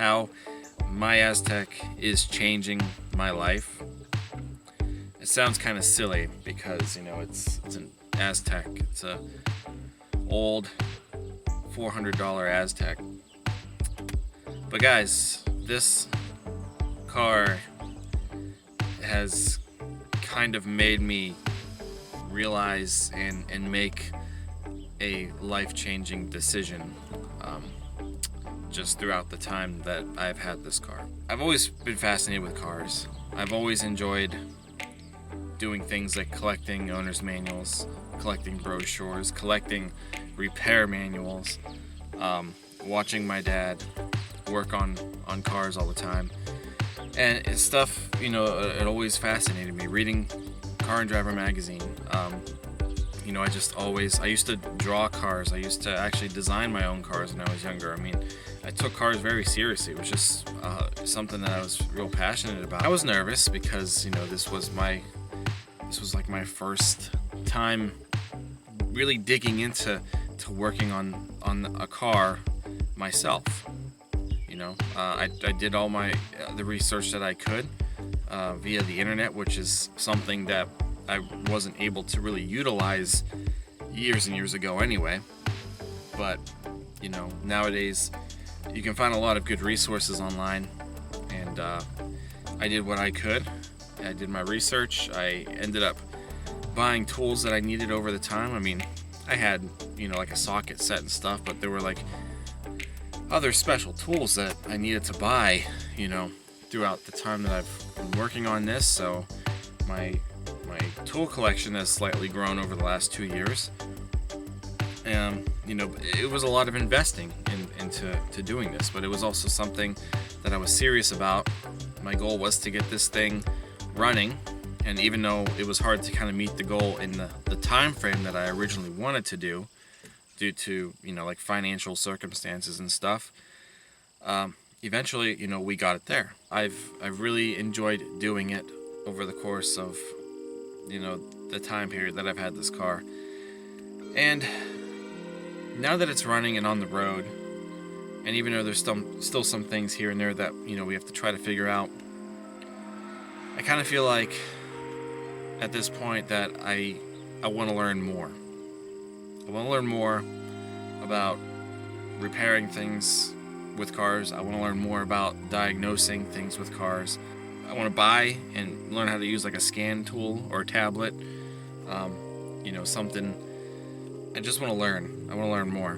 how my Aztec is changing my life. It sounds kind of silly because, you know, it's an Aztec. It's a old $400 Aztec. But guys, this car has kind of made me realize and make a life-changing decision just throughout the time that I've had this car. I've always been fascinated with cars. I've always enjoyed doing things like collecting owner's manuals, collecting brochures, collecting repair manuals, watching my dad work on cars all the time. And it's stuff, you know, it always fascinated me. Reading Car and Driver magazine, you know, I used to draw cars. I used to actually design my own cars when I was younger. I mean, I took cars very seriously. It was just something that I was real passionate about. I was nervous because, you know, this was like my first time really digging into working on a car myself. You know, I did all the research that I could via the internet, which is something that I wasn't able to really utilize years and years ago anyway. But, you know, nowadays you can find a lot of good resources online, and I did what I could. I did my research. I ended up buying tools that I needed over the time. I mean, I had, you know, like a socket set and stuff, but there were like other special tools that I needed to buy, you know, throughout the time that I've been working on this. So my tool collection has slightly grown over the last 2 years. You know, it was a lot of investing into doing this, but it was also something that I was serious about. My goal was to get this thing running, and even though it was hard to kind of meet the goal in the time frame that I originally wanted to do, due to, you know, like financial circumstances and stuff, eventually, you know, we got it there. I've really enjoyed doing it over the course of, you know, the time period that I've had this car. And now that it's running and on the road, and even though there's still some things here and there that, you know, we have to try to figure out, I kind of feel like at this point that I want to learn more. I want to learn more about repairing things with cars. I want to learn more about diagnosing things with cars. I want to buy and learn how to use like a scan tool or a tablet, you know, something. I just want to learn. I want to learn more.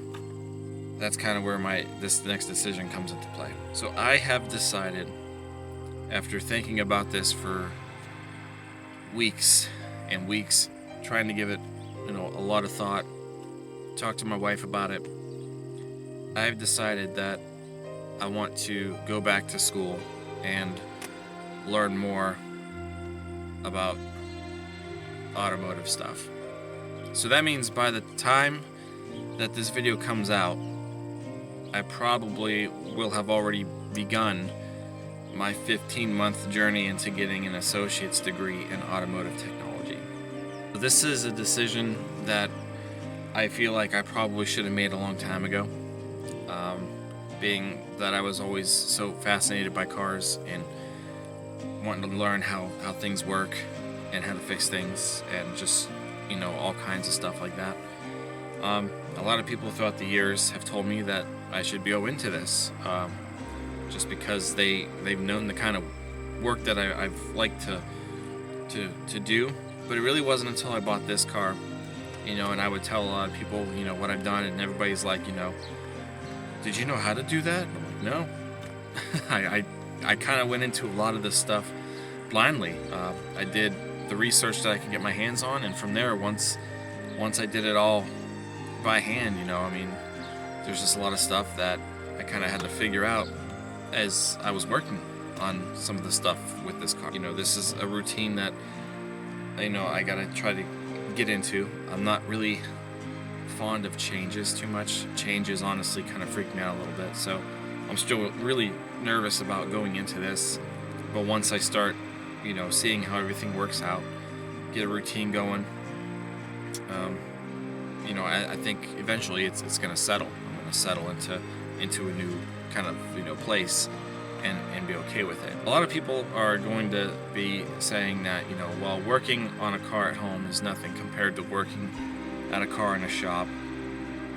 That's kind of where this next decision comes into play. So I have decided, after thinking about this for weeks and weeks, trying to give it, you know, a lot of thought, talk to my wife about it, I've decided that I want to go back to school and learn more about automotive stuff. So that means by the time that this video comes out, I probably will have already begun my 15-month journey into getting an associate's degree in automotive technology. This is a decision that I feel like I probably should have made a long time ago, being that I was always so fascinated by cars and wanting to learn how things work and how to fix things and just, you know, all kinds of stuff like that. A lot of people throughout the years have told me that I should go into this, just because they've known the kind of work that I've liked to do. But it really wasn't until I bought this car, you know, and I would tell a lot of people, you know, what I've done, and everybody's like, you know, did you know how to do that? I'm like, no. I kind of went into a lot of this stuff blindly. I did the research that I could get my hands on, and from there, once I did it all by hand, you know, I mean, there's just a lot of stuff that I kind of had to figure out as I was working on some of the stuff with this car. You know, this is a routine that, you know, I gotta try to get into. I'm not really fond of changes too much. Changes honestly kind of freak me out a little bit, so I'm still really nervous about going into this. But once I start, you know, seeing how everything works out, get a routine going, you know, I think eventually it's going to settle. I'm going to settle into a kind of place and be okay with it. A lot of people are going to be saying that well, working on a car at home is nothing compared to working at a car in a shop,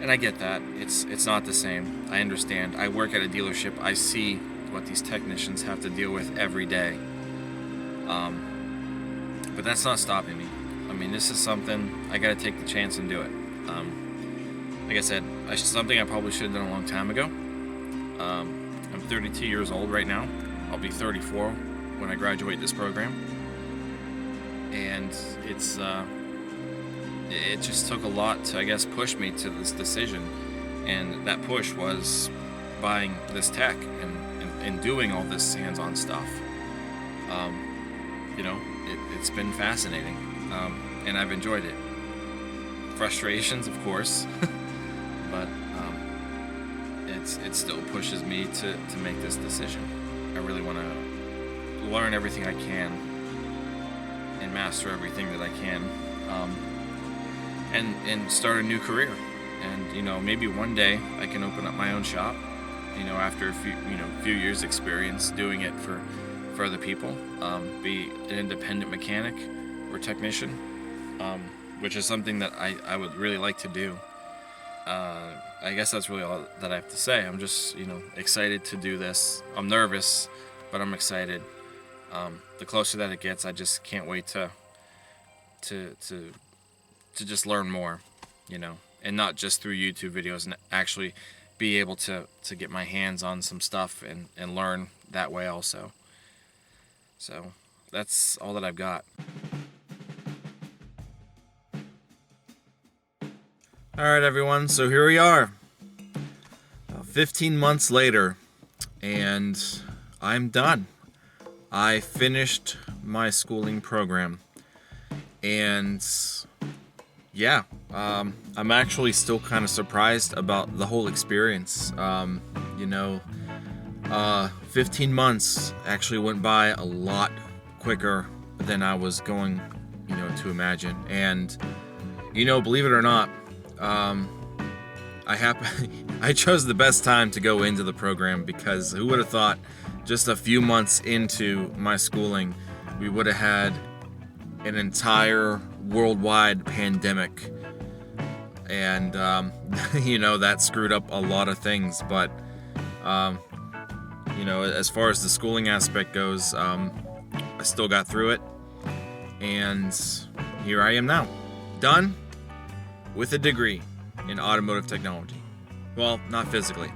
and I get that. It's not the same. I understand. I work at a dealership. I see what these technicians have to deal with every day. But that's not stopping me. I mean, this is something I gotta take the chance and do it. Like I said, something I probably should have done a long time ago. I'm 32 years old right now. I'll be 34 when I graduate this program. And it just took a lot to, I guess, push me to this decision. And that push was buying this tech and doing all this hands-on stuff. It's been fascinating, and I've enjoyed it. Frustrations, of course, but it still pushes me to make this decision. I really want to learn everything I can and master everything that I can, and start a new career. And maybe one day I can open up my own shop. After a few years experience doing it for other people, be an independent mechanic or technician, which is something that I would really like to do. I guess that's really all that I have to say. I'm just excited to do this. I'm nervous, but I'm excited. The closer that it gets, I just can't wait to just learn more, and not just through YouTube videos, and actually be able to get my hands on some stuff and learn that way also. So that's all that I've got. Alright everyone, so here we are, 15 months later, and I'm done. I finished my schooling program, and yeah, I'm actually still kind of surprised about the whole experience. 15 months actually went by a lot quicker than I was going, to imagine. And, believe it or not, I chose the best time to go into the program, because who would have thought just a few months into my schooling we would have had an entire worldwide pandemic, and that screwed up a lot of things. But as far as the schooling aspect goes, I still got through it, and here I am now, done with a degree in automotive technology. Well, not physically.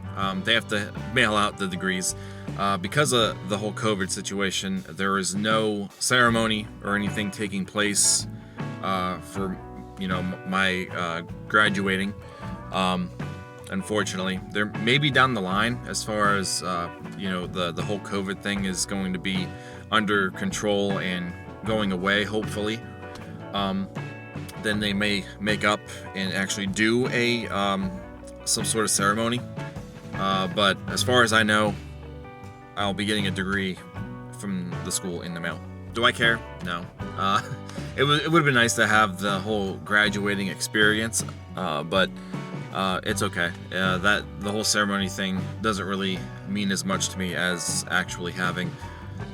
They have to mail out the degrees. Because of the whole COVID situation, there is no ceremony or anything taking place for my graduating. Unfortunately, there may be down the line, as far as the whole COVID thing is going to be under control and going away, hopefully. Then they may make up and actually do a some sort of ceremony. But as far as I know, I'll be getting a degree from the school in the mail. Do I care? No. It would have been nice to have the whole graduating experience, but it's okay. The whole ceremony thing doesn't really mean as much to me as actually having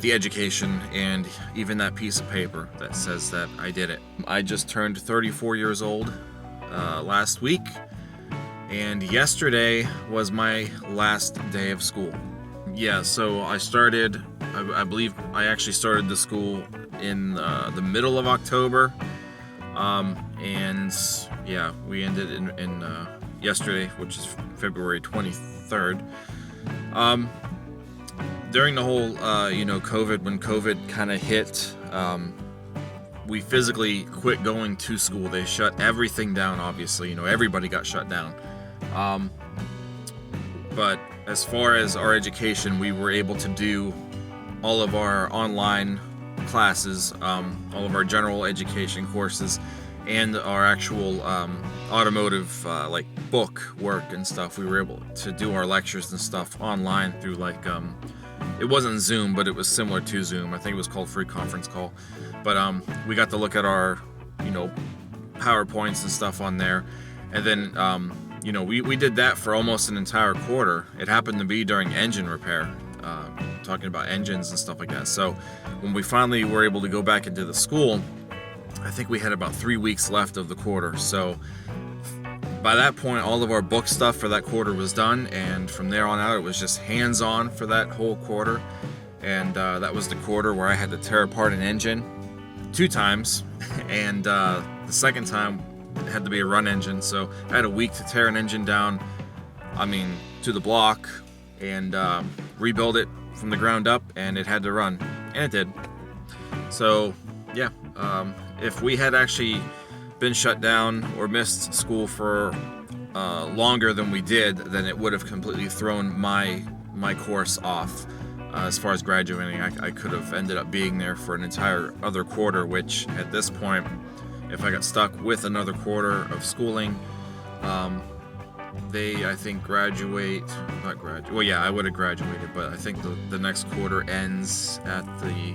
the education and even that piece of paper that says that I did it. I just turned 34 years old last week, and yesterday was my last day of school. Yeah, so I believe I actually started the school in the middle of October, and yeah, we ended in yesterday, which is February 23rd. During the whole, COVID, when COVID kind of hit, we physically quit going to school. They shut everything down, obviously. Everybody got shut down. But as far as our education, we were able to do all of our online classes, all of our general education courses, and our actual automotive book work and stuff. We were able to do our lectures and stuff online through it wasn't Zoom, but it was similar to Zoom. I think it was called Free Conference Call. But we got to look at our PowerPoints and stuff on there, and then we did that for almost an entire quarter. It happened to be during engine repair, talking about engines and stuff like that. So when we finally were able to go back into the school, I think we had about 3 weeks left of the quarter. So by that point, all of our book stuff for that quarter was done, and from there on out, it was just hands-on for that whole quarter. And that was the quarter where I had to tear apart an engine 2 times, and the second time it had to be a run engine. So I had a week to tear an engine down, to the block, and rebuild it from the ground up, and it had to run, and it did. So yeah, if we had actually been shut down or missed school for longer than we did, then it would have completely thrown my course off. As far as graduating, I could have ended up being there for an entire other quarter, which at this point, if I got stuck with another quarter of schooling, they, I think, I would have graduated, but I think the next quarter ends at the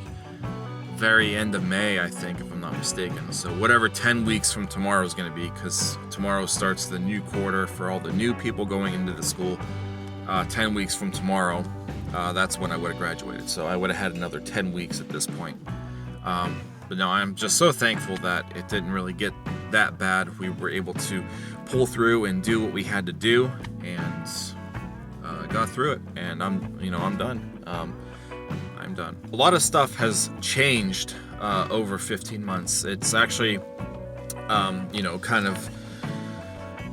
very end of May, I think, if I'm not mistaken. So whatever 10 weeks from tomorrow is going to be, because tomorrow starts the new quarter for all the new people going into the school. 10 weeks from tomorrow, that's when I would have graduated. So I would have had another 10 weeks at this point. But no, I'm just so thankful that it didn't really get that bad. We were able to pull through and do what we had to do, and got through it. And I'm done. I'm done. A lot of stuff has changed over 15 months. It's actually, kind of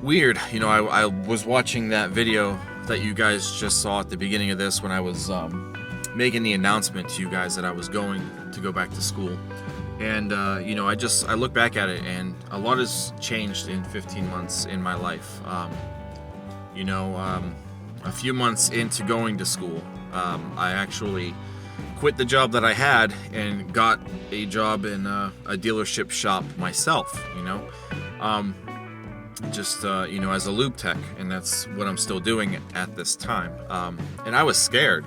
weird. I was watching that video that you guys just saw at the beginning of this when I was making the announcement to you guys that I was going to go back to school. And, I look back at it, and a lot has changed in 15 months in my life. A few months into going to school, I actually quit the job that I had and got a job in a dealership shop myself, as a lube tech, and that's what I'm still doing at this time. And I was scared,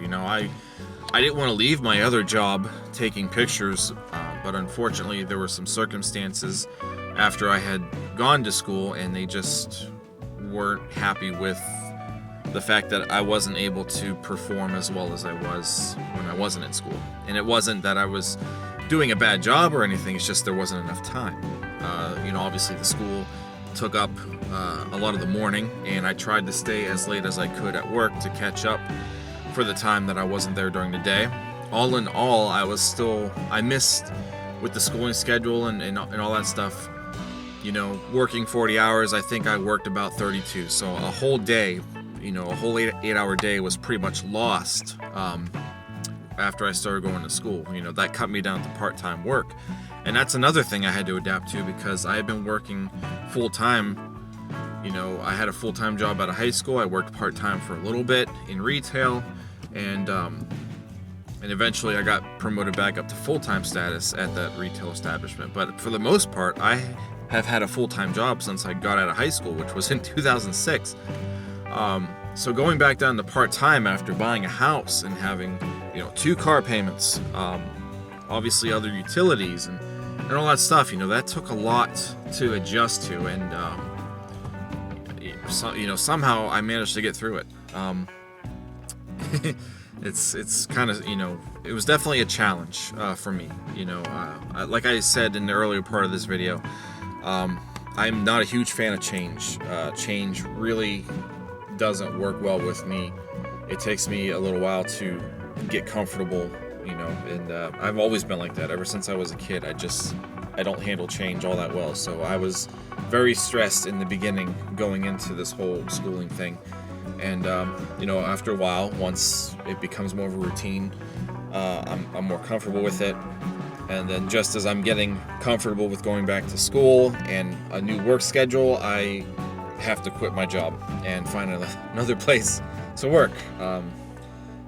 I didn't want to leave my other job taking pictures, but unfortunately there were some circumstances after I had gone to school, and they just weren't happy with the fact that I wasn't able to perform as well as I was when I wasn't at school. And it wasn't that I was doing a bad job or anything, it's just there wasn't enough time. Obviously the school took up a lot of the morning, and I tried to stay as late as I could at work to catch up for the time that I wasn't there during the day. All in all, I missed with the schooling schedule and all that stuff. Working 40 hours, I think I worked about 32. So a whole day, a whole 8-hour day was pretty much lost after I started going to school. That cut me down to part-time work. And that's another thing I had to adapt to, because I had been working full-time. I had a full-time job out of high school. I worked part-time for a little bit in retail, and eventually I got promoted back up to full-time status at that retail establishment. But for the most part, I have had a full-time job since I got out of high school, which was in 2006. So going back down to part-time after buying a house and having 2 car payments, obviously other utilities and all that stuff, that took a lot to adjust to, and somehow I managed to get through it. It's kind of, it was definitely a challenge for me. Like I said in the earlier part of this video, I'm not a huge fan of change. Change really doesn't work well with me. It takes me a little while to get comfortable, and I've always been like that ever since I was a kid. I don't handle change all that well, so I was very stressed in the beginning going into this whole schooling thing. And after a while, once it becomes more of a routine, I'm more comfortable with it. And then just as I'm getting comfortable with going back to school and a new work schedule, I have to quit my job and find another place to work.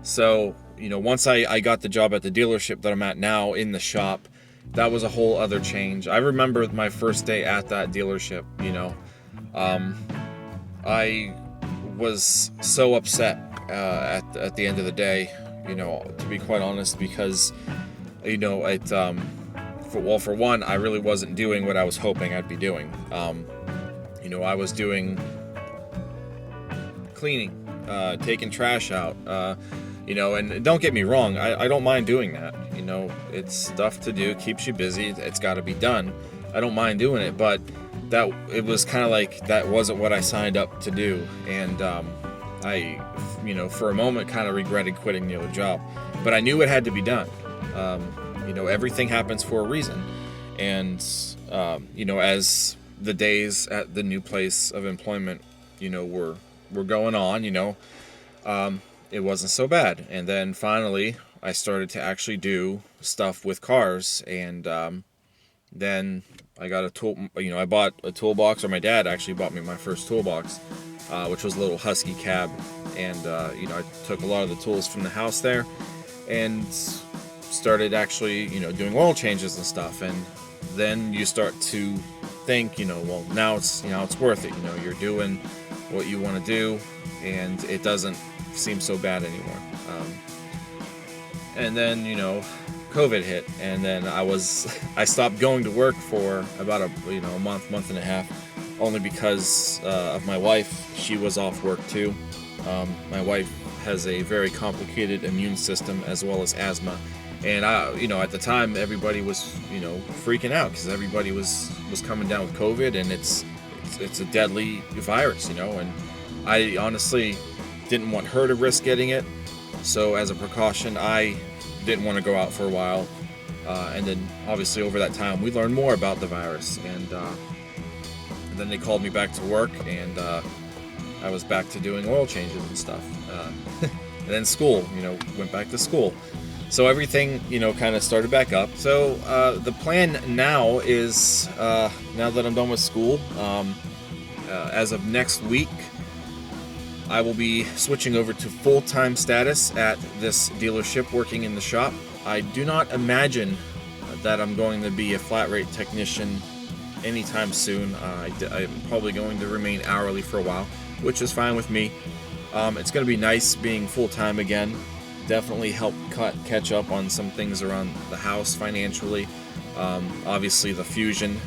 So once I got the job at the dealership that I'm at now in the shop, that was a whole other change. I remember my first day at that dealership, I was so upset at the end of the day, to be quite honest, because, for one, I really wasn't doing what I was hoping I'd be doing. I was doing cleaning, taking trash out, and don't get me wrong, I don't mind doing that. It's stuff to do, keeps you busy, it's got to be done. I don't mind doing it, but that it was kind of like that wasn't what I signed up to do, and I, for a moment kind of regretted quitting the other job, but I knew it had to be done. Everything happens for a reason, and as the days at the new place of employment, were going on, it wasn't so bad, and then finally I started to actually do stuff with cars, and then I got a tool. I bought a toolbox, or my dad actually bought me my first toolbox, which was a little Husky cab, and I took a lot of the tools from the house there, and started actually doing oil changes and stuff, and then you start to think, well, now it's worth it. You're doing what you want to do, and it doesn't seem so bad anymore. And then COVID hit, and then I stopped going to work for about a month and a half, only because of my wife. She was off work too. My wife has a very complicated immune system as well as asthma, and at the time everybody was freaking out because everybody was coming down with COVID, and it's a deadly virus, and I honestly didn't want her to risk getting it, so as a precaution I didn't want to go out for a while, and then obviously over that time we learned more about the virus, and then they called me back to work, and I was back to doing oil changes and stuff, and then school, went back to school, so everything kind of started back up. So the plan now is, now that I'm done with school, as of next week I will be switching over to full-time status at this dealership, working in the shop. I do not imagine that I'm going to be a flat rate technician anytime soon. I'm probably going to remain hourly for a while, which is fine with me. It's going to be nice being full-time again. Definitely help catch up on some things around the house financially. Obviously the Fusion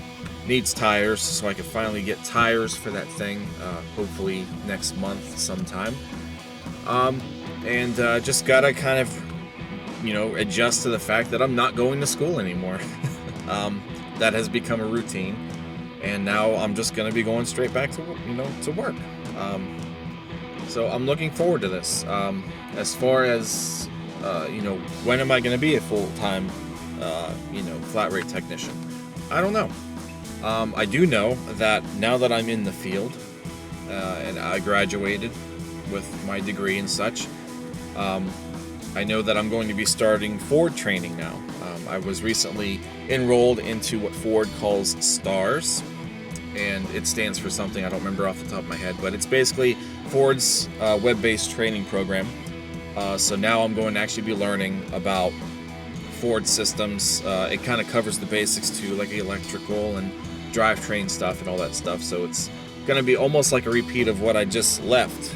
needs tires, so I can finally get tires for that thing, hopefully next month sometime. And just gotta kind of, adjust to the fact that I'm not going to school anymore. That has become a routine, and now I'm just gonna be going straight back to work. So I'm looking forward to this. As far as when am I gonna be a full-time, flat rate technician? I don't know. I do know that now that I'm in the field, and I graduated with my degree and such, I know that I'm going to be starting Ford training now. I was recently enrolled into what Ford calls STARS, and it stands for something I don't remember off the top of my head, but it's basically Ford's web-based training program. So now I'm going to actually be learning about Ford systems. It kind of covers the basics too, like electrical and drivetrain stuff and all that stuff, so it's going to be almost like a repeat of what I just left,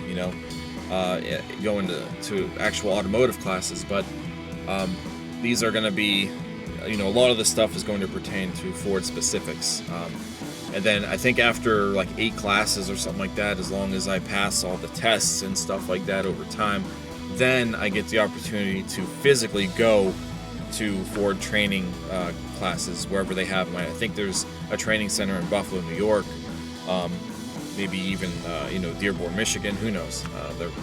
going to actual automotive classes, but these are going to be, a lot of the stuff is going to pertain to Ford specifics, and then I think after like 8 classes or something like that, as long as I pass all the tests and stuff like that over time, then I get the opportunity to physically go to Ford training classes wherever they have them. I think there's a training center in Buffalo, New York, maybe even Dearborn, Michigan. Who knows?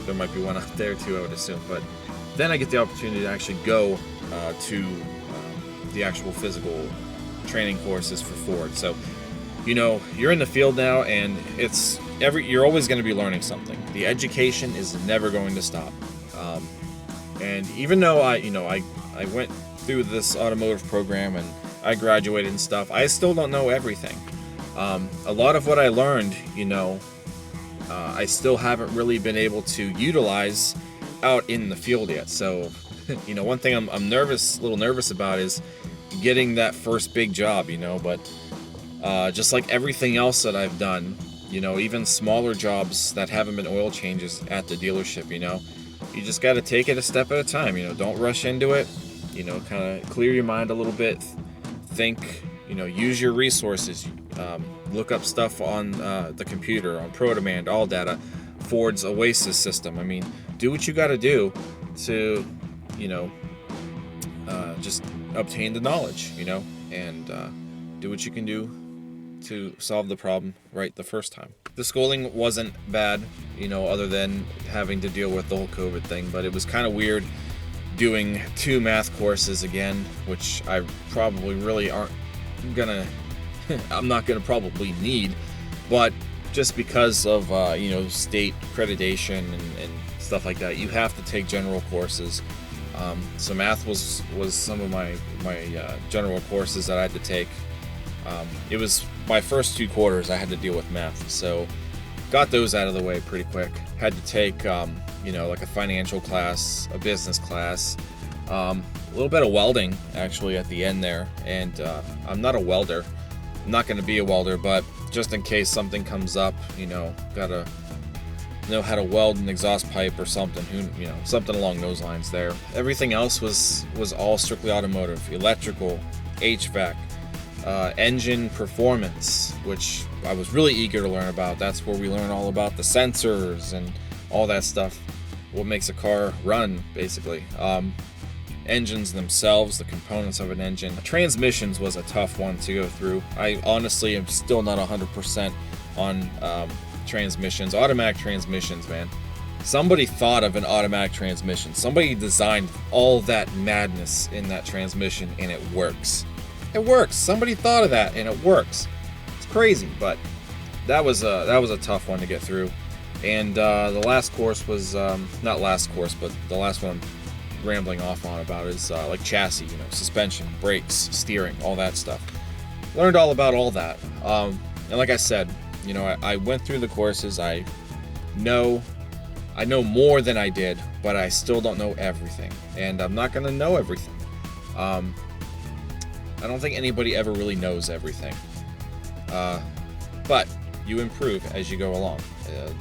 There might be one out there too, I would assume. But then I get the opportunity to actually go to the actual physical training courses for Ford. So you're in the field now, and you're always going to be learning something. The education is never going to stop. And even though I went through this automotive program and I graduated and stuff, I still don't know everything. A lot of what I learned, I still haven't really been able to utilize out in the field yet. So, one thing I'm a little nervous about is getting that first big job, but just like everything else that I've done, even smaller jobs that haven't been oil changes at the dealership, you just got to take it a step at a time. Don't rush into it. Kind of clear your mind a little bit. Think. Use your resources. Look up stuff on the computer, on ProDemand, All Data. Ford's Oasis system. I mean, do what you got to do to, just obtain the knowledge, and do what you can do to solve the problem right the first time. The schooling wasn't bad, other than having to deal with the whole COVID thing, but it was kind of weird doing 2 math courses again, which I probably really I'm not gonna probably need, but just because of state accreditation and stuff like that, you have to take general courses. So math was some of my general courses that I had to take. It was my first 2 quarters I had to deal with math, so got those out of the way pretty quick. Had to take like a financial class, a business class, a little bit of welding actually at the end there, and I'm not a welder. I'm not going to be a welder, but just in case something comes up, gotta know how to weld an exhaust pipe or something, something along those lines there. Everything else was all strictly automotive, electrical, HVAC, engine performance, which I was really eager to learn about. That's where we learn all about the sensors and all that stuff, what makes a car run, basically. Engines themselves, the components of an engine. Transmissions was a tough one to go through. I honestly am still not 100% on transmissions. Automatic transmissions, man. Somebody thought of an automatic transmission. Somebody designed all that madness in that transmission, and it works. It works. Somebody thought of that, and it works. It's crazy, but that was a tough one to get through. And the last course was not last course, but the last one I'm rambling off on about is like chassis, suspension, brakes, steering, all that stuff. Learned all about all that. And like I said, I went through the courses. I know more than I did, but I still don't know everything, and I'm not going to know everything. I don't think anybody ever really knows everything, but you improve as you go along.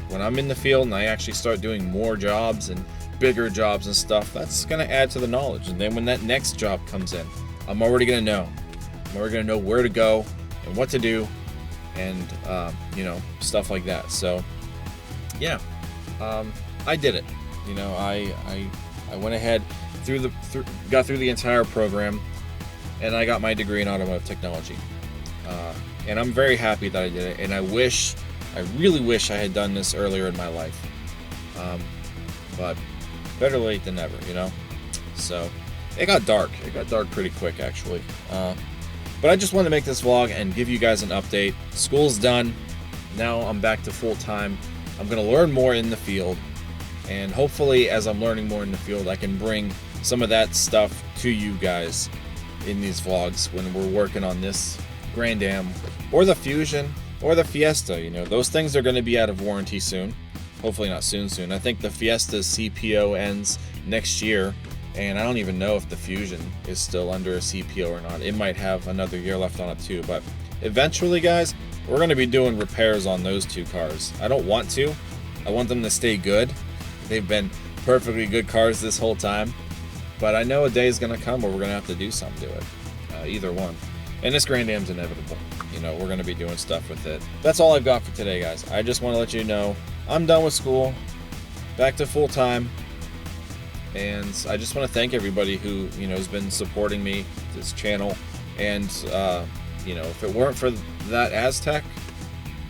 When I'm in the field and I actually start doing more jobs and bigger jobs and stuff, that's going to add to the knowledge. And then when that next job comes in, I'm already going to know. I'm already going to know where to go and what to do, and stuff like that. So yeah, I did it. I went ahead got through the entire program, and I got my degree in automotive technology. And I'm very happy that I did it, and I really wish I had done this earlier in my life. But better late than never, So it got dark. It got dark pretty quick, actually. But I just wanted to make this vlog and give you guys an update. School's done. Now I'm back to full time. I'm going to learn more in the field, and hopefully as I'm learning more in the field, I can bring some of that stuff to you guys in these vlogs when we're working on this Grand Am or the Fusion or the Fiesta. Those things are going to be out of warranty soon. Hopefully not soon. I think the Fiesta's CPO ends next year, and I don't even know if the Fusion is still under a CPO or not. It might have another year left on it too, but eventually, guys, we're going to be doing repairs on those 2 cars. I don't want to. I want them to stay good. They've been perfectly good cars this whole time, but I know a day is going to come where we're going to have to do something to it. Either one. And this Grand Am's inevitable. We're going to be doing stuff with it. That's all I've got for today, guys. I just want to let you know I'm done with school, back to full time, and I just want to thank everybody who has been supporting me, this channel, and if it weren't for that Aztec,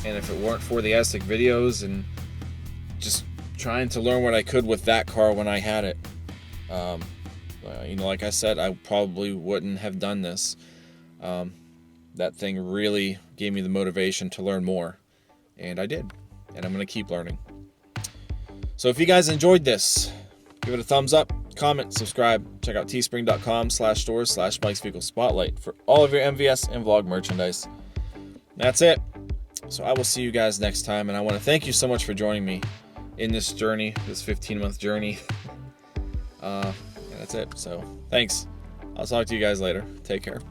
and if it weren't for the Aztec videos and just trying to learn what I could with that car when I had it, like I said, I probably wouldn't have done this. That thing really gave me the motivation to learn more, and I did, and I'm going to keep learning. So if you guys enjoyed this, give it a thumbs up, comment, subscribe, check out teespring.com/stores/Mike's Vehicle Spotlight for all of your MVS and vlog merchandise. That's it. So I will see you guys next time, and I want to thank you so much for joining me in this journey, this 15-month journey. That's it. So thanks. I'll talk to you guys later. Take care.